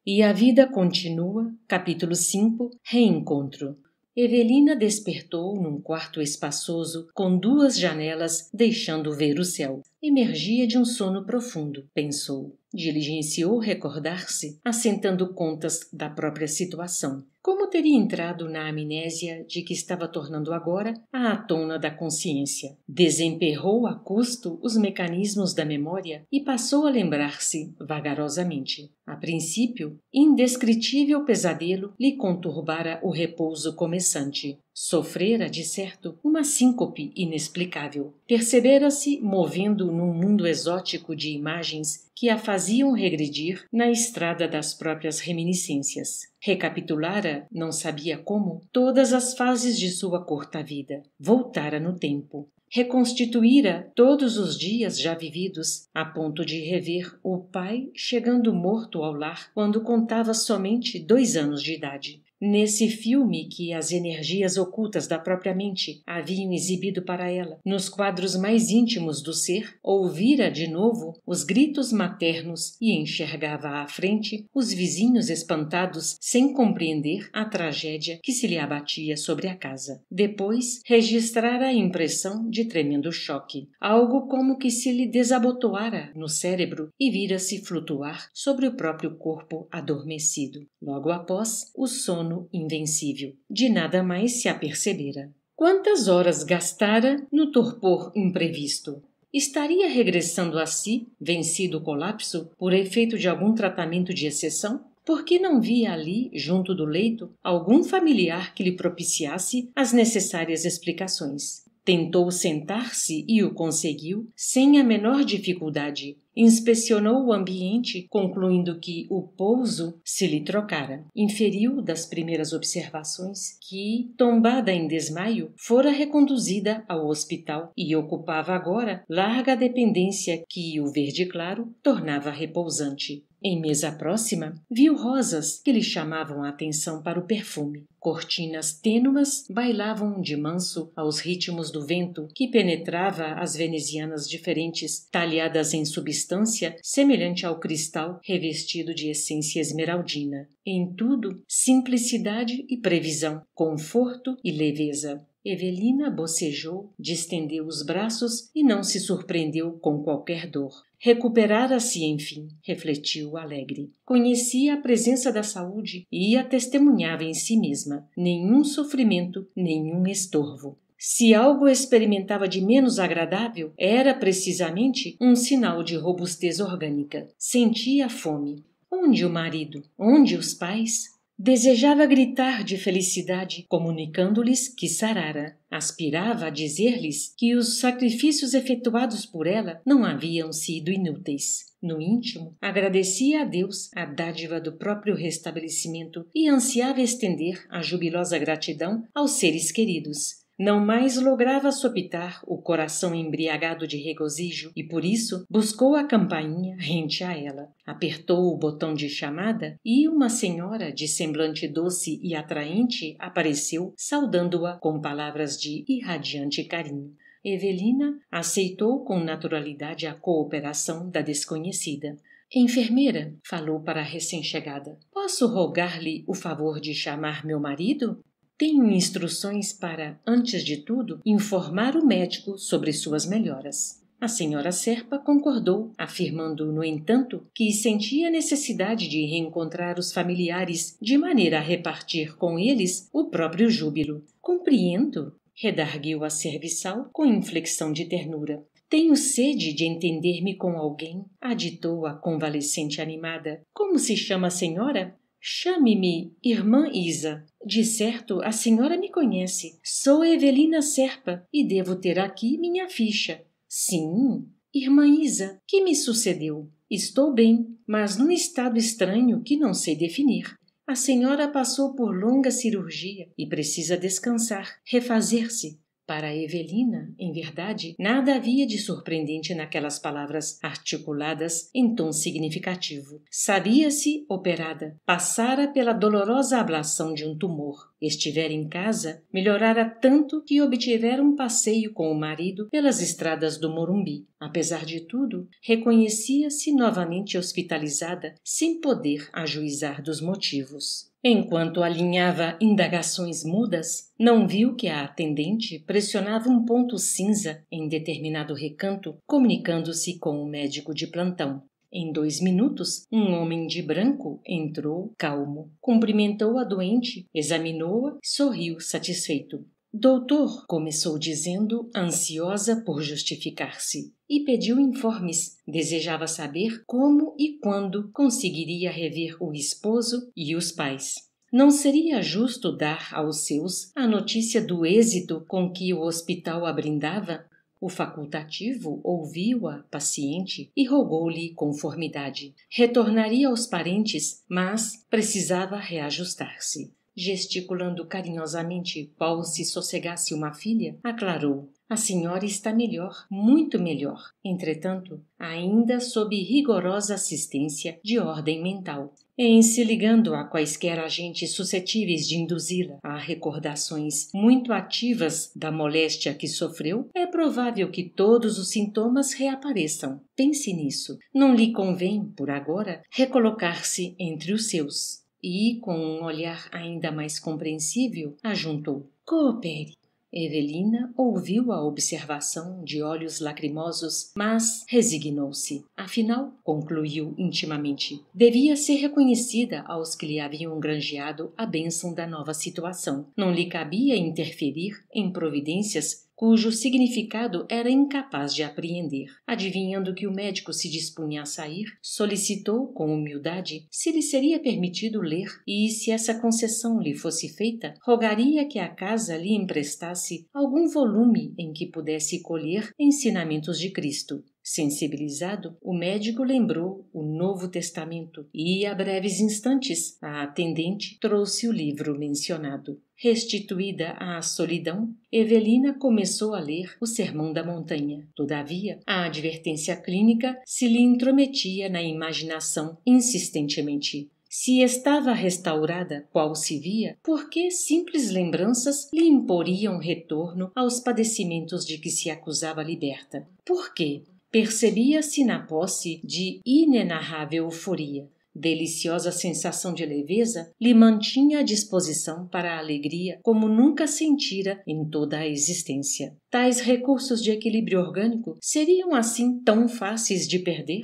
E a vida continua, capítulo 5, Reencontro. Evelina despertou num quarto espaçoso, com 2 janelas, deixando ver o céu. Emergia de um sono profundo, pensou. Diligenciou recordar-se, assentando contas da própria situação. Como teria entrado na amnésia de que estava tornando agora à tona da consciência? Desemperrou a custo os mecanismos da memória e passou a lembrar-se vagarosamente. A princípio, indescritível pesadelo lhe conturbara o repouso começante. Sofrera, de certo, uma síncope inexplicável. Percebera-se movendo num mundo exótico de imagens que a faziam regredir na estrada das próprias reminiscências. Recapitulara, não sabia como, todas as fases de sua curta vida. Voltara no tempo. Reconstituíra todos os dias já vividos, a ponto de rever o pai chegando morto ao lar quando contava somente 2 anos de idade. Nesse filme que as energias ocultas da própria mente haviam exibido para ela, nos quadros mais íntimos do ser, ouvira de novo os gritos maternos e enxergava à frente os vizinhos espantados sem compreender a tragédia que se lhe abatia sobre a casa. Depois, registrara a impressão de tremendo choque, algo como que se lhe desabotoara no cérebro e vira-se flutuar sobre o próprio corpo adormecido. Logo após, o sono invencível. De nada mais se apercebera. Quantas horas gastara no torpor imprevisto? Estaria regressando a si, vencido o colapso, por efeito de algum tratamento de exceção? Por que não via ali, junto do leito, algum familiar que lhe propiciasse as necessárias explicações? Tentou sentar-se e o conseguiu, sem a menor dificuldade. Inspecionou o ambiente, concluindo que o pouso se lhe trocara. Inferiu das primeiras observações que, tombada em desmaio, fora reconduzida ao hospital e ocupava agora larga dependência que o verde claro tornava repousante. Em mesa próxima, viu rosas que lhe chamavam a atenção para o perfume. Cortinas tênuas bailavam de manso aos ritmos do vento que penetrava as venezianas diferentes, talhadas em substância semelhante ao cristal revestido de essência esmeraldina. Em tudo, simplicidade e previsão, conforto e leveza. Evelina bocejou, distendeu os braços e não se surpreendeu com qualquer dor. Recuperara-se, enfim, refletiu alegre. Conhecia a presença da saúde e a testemunhava em si mesma. Nenhum sofrimento, nenhum estorvo. Se algo experimentava de menos agradável, era precisamente um sinal de robustez orgânica. Sentia fome. Onde o marido? Onde os pais? Desejava gritar de felicidade, comunicando-lhes que sarara. Aspirava a dizer-lhes que os sacrifícios efetuados por ela não haviam sido inúteis. No íntimo, agradecia a Deus a dádiva do próprio restabelecimento e ansiava estender a jubilosa gratidão aos seres queridos. Não mais lograva sopitar o coração embriagado de regozijo e, por isso, buscou a campainha rente a ela. Apertou o botão de chamada e uma senhora de semblante doce e atraente apareceu, saudando-a com palavras de irradiante carinho. Evelina aceitou com naturalidade a cooperação da desconhecida. Enfermeira, falou para a recém-chegada, posso rogar-lhe o favor de chamar meu marido? Tenho instruções para, antes de tudo, informar o médico sobre suas melhoras. A senhora Serpa concordou, afirmando, no entanto, que sentia necessidade de reencontrar os familiares de maneira a repartir com eles o próprio júbilo. Compreendo, redarguiu a serviçal com inflexão de ternura. Tenho sede de entender-me com alguém, aditou a convalescente animada. Como se chama a senhora? Chame-me Irmã Isa. De certo, a senhora me conhece. Sou Evelina Serpa e devo ter aqui minha ficha. Sim, Irmã Isa, que me sucedeu? Estou bem, mas num estado estranho que não sei definir. A senhora passou por longa cirurgia e precisa descansar, refazer-se. Para Evelina, em verdade, nada havia de surpreendente naquelas palavras articuladas em tom significativo. Sabia-se operada, passara pela dolorosa ablação de um tumor. estivera em casa, melhorara tanto que obtivera um passeio com o marido pelas estradas do Morumbi. Apesar de tudo, reconhecia-se novamente hospitalizada, sem poder ajuizar dos motivos. Enquanto alinhava indagações mudas, não viu que a atendente pressionava um ponto cinza em determinado recanto, comunicando-se com o médico de plantão. Em 2 minutos, um homem de branco entrou calmo, cumprimentou a doente, examinou-a e sorriu satisfeito. Doutor, começou dizendo, ansiosa por justificar-se, e pediu informes. Desejava saber como e quando conseguiria rever o esposo e os pais. Não seria justo dar aos seus a notícia do êxito com que o hospital a brindava? O facultativo ouviu-a paciente e rogou-lhe conformidade. Retornaria aos parentes, mas precisava reajustar-se. Gesticulando carinhosamente qual se sossegasse uma filha, aclarou: a senhora está melhor, muito melhor. Entretanto, ainda sob rigorosa assistência de ordem mental. Em se ligando a quaisquer agentes suscetíveis de induzi-la a recordações muito ativas da moléstia que sofreu, é provável que todos os sintomas reapareçam. Pense nisso. Não lhe convém, por agora, recolocar-se entre os seus. E, com um olhar ainda mais compreensível, ajuntou: coopere. Evelina ouviu a observação de olhos lacrimosos, mas resignou-se. Afinal, concluiu intimamente, devia ser reconhecida aos que lhe haviam granjeado a bênção da nova situação. Não lhe cabia interferir em providências cujo significado era incapaz de apreender. Adivinhando que o médico se dispunha a sair, solicitou com humildade se lhe seria permitido ler e, se essa concessão lhe fosse feita, rogaria que a casa lhe emprestasse algum volume em que pudesse colher ensinamentos de Cristo. Sensibilizado, o médico lembrou o Novo Testamento e, a breves instantes, a atendente trouxe o livro mencionado. Restituída à solidão, Evelina começou a ler o Sermão da Montanha. Todavia, a advertência clínica se lhe intrometia na imaginação insistentemente. Se estava restaurada, qual se via, por que simples lembranças lhe imporiam retorno aos padecimentos de que se acusava liberta? Por quê? Percebia-se na posse de inenarrável euforia. Deliciosa sensação de leveza lhe mantinha à disposição para a alegria como nunca sentira em toda a existência. Tais recursos de equilíbrio orgânico seriam assim tão fáceis de perder?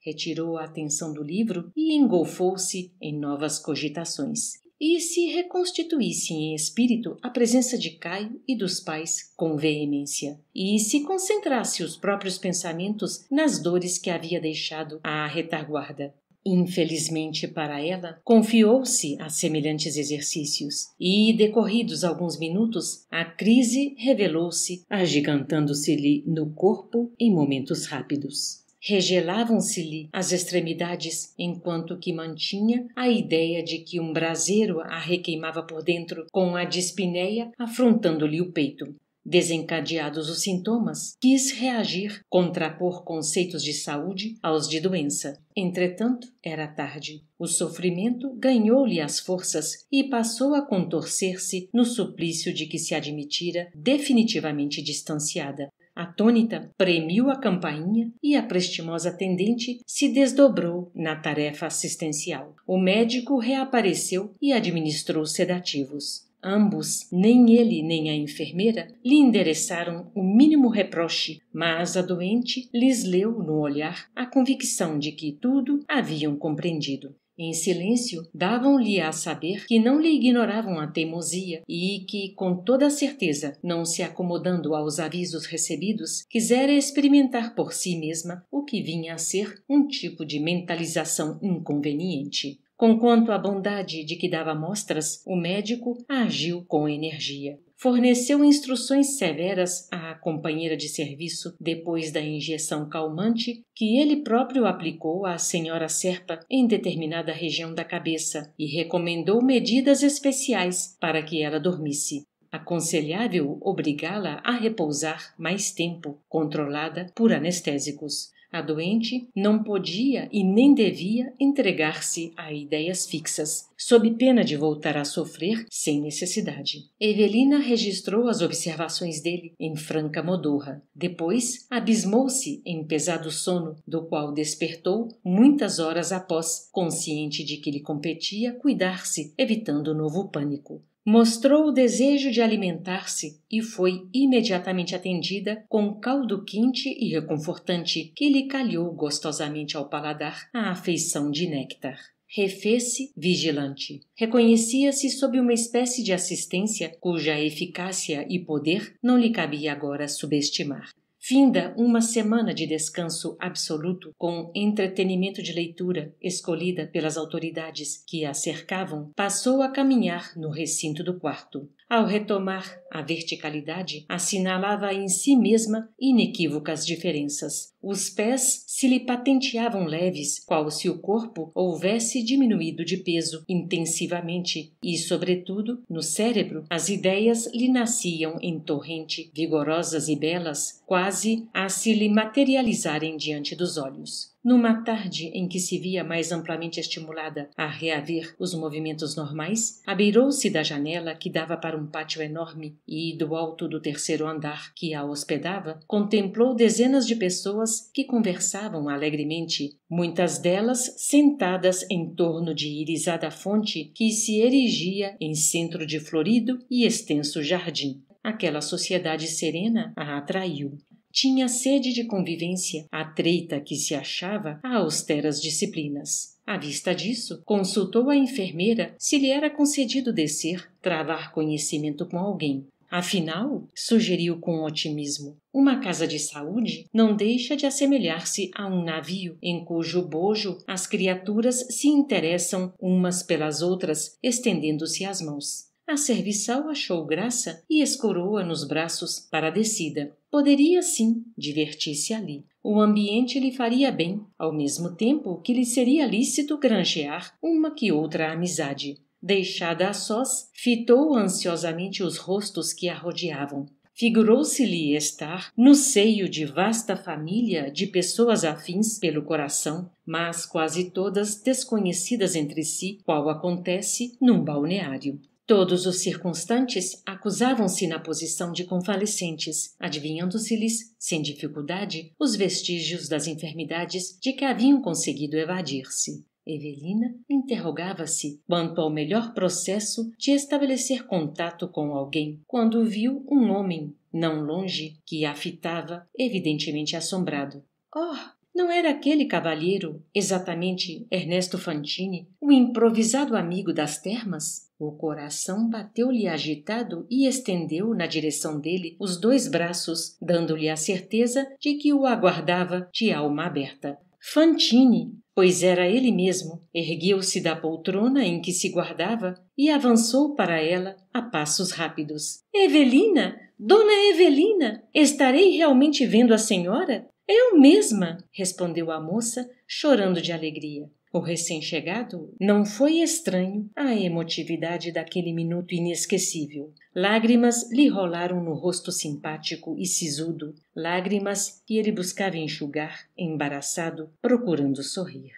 Retirou a atenção do livro e engolfou-se em novas cogitações. E se reconstituísse em espírito a presença de Caio e dos pais com veemência? E se concentrasse os próprios pensamentos nas dores que havia deixado à retaguarda? Infelizmente para ela, confiou-se a semelhantes exercícios e, decorridos alguns minutos, a crise revelou-se, agigantando-se-lhe no corpo em momentos rápidos. Regelavam-se-lhe as extremidades, enquanto que mantinha a ideia de que um braseiro a requeimava por dentro, com a dispneia afrontando-lhe o peito. Desencadeados os sintomas, quis reagir, contrapor conceitos de saúde aos de doença. Entretanto, era tarde. O sofrimento ganhou-lhe as forças e passou a contorcer-se no suplício de que se admitira definitivamente distanciada. Atônita, premiu a campainha e a prestimosa atendente se desdobrou na tarefa assistencial. O médico reapareceu e administrou sedativos. Ambos, nem ele nem a enfermeira, lhe endereçaram o mínimo reproche, mas a doente lhes leu no olhar a convicção de que tudo haviam compreendido. Em silêncio, davam-lhe a saber que não lhe ignoravam a teimosia e que, com toda a certeza, não se acomodando aos avisos recebidos, quisera experimentar por si mesma o que vinha a ser um tipo de mentalização inconveniente. Conquanto à bondade de que dava mostras, o médico agiu com energia. Forneceu instruções severas à companheira de serviço depois da injeção calmante que ele próprio aplicou à senhora Serpa em determinada região da cabeça e recomendou medidas especiais para que ela dormisse. Aconselhável obrigá-la a repousar mais tempo, controlada por anestésicos. A doente não podia e nem devia entregar-se a ideias fixas, sob pena de voltar a sofrer sem necessidade. Evelina registrou as observações dele em franca modorra. Depois, abismou-se em pesado sono, do qual despertou muitas horas após, consciente de que lhe competia cuidar-se, evitando novo pânico. Mostrou o desejo de alimentar-se e foi imediatamente atendida com caldo quente e reconfortante que lhe calhou gostosamente ao paladar a afeição de néctar. Refez-se vigilante. Reconhecia-se sob uma espécie de assistência cuja eficácia e poder não lhe cabia agora subestimar. Finda uma semana de descanso absoluto com entretenimento de leitura escolhida pelas autoridades que a cercavam, passou a caminhar no recinto do quarto. Ao retomar a verticalidade, assinalava em si mesma inequívocas diferenças. Os pés se lhe patenteavam leves, qual se o corpo houvesse diminuído de peso intensivamente, e, sobretudo, no cérebro, as ideias lhe nasciam em torrente, vigorosas e belas, quase a se lhe materializarem diante dos olhos. Numa tarde em que se via mais amplamente estimulada a reaver os movimentos normais, abeirou-se da janela que dava para um pátio enorme e, do alto do terceiro andar que a hospedava, contemplou dezenas de pessoas que conversavam alegremente, muitas delas sentadas em torno de irisada fonte que se erigia em centro de florido e extenso jardim. Aquela sociedade serena a atraiu. Tinha sede de convivência, atreita que se achava a austeras disciplinas. À vista disso, consultou a enfermeira se lhe era concedido descer, travar conhecimento com alguém. Afinal, sugeriu com otimismo, uma casa de saúde não deixa de assemelhar-se a um navio em cujo bojo as criaturas se interessam umas pelas outras, estendendo-se as mãos. A serviçal achou graça e escorou-a nos braços para a descida. Poderia, sim, divertir-se ali. O ambiente lhe faria bem, ao mesmo tempo que lhe seria lícito granjear uma que outra amizade. Deixada a sós, fitou ansiosamente os rostos que a rodeavam. Figurou-se-lhe estar no seio de vasta família de pessoas afins pelo coração, mas quase todas desconhecidas entre si, qual acontece num balneário. Todos os circunstantes acusavam-se na posição de convalescentes, adivinhando-se-lhes, sem dificuldade, os vestígios das enfermidades de que haviam conseguido evadir-se. Evelina interrogava-se quanto ao melhor processo de estabelecer contato com alguém, quando viu um homem, não longe, que a fitava, evidentemente assombrado. Oh! Não era aquele cavalheiro, exatamente Ernesto Fantini, o improvisado amigo das termas? O coração bateu-lhe agitado e estendeu na direção dele os 2 braços, dando-lhe a certeza de que o aguardava de alma aberta. Fantini, pois era ele mesmo, ergueu-se da poltrona em que se guardava e avançou para ela a passos rápidos. — Evelina! Dona Evelina! Estarei realmente vendo a senhora? — Eu mesma! Respondeu a moça, chorando de alegria. O recém-chegado não foi estranho à emotividade daquele minuto inesquecível. Lágrimas lhe rolaram no rosto simpático e sisudo, lágrimas que ele buscava enxugar, embaraçado, procurando sorrir.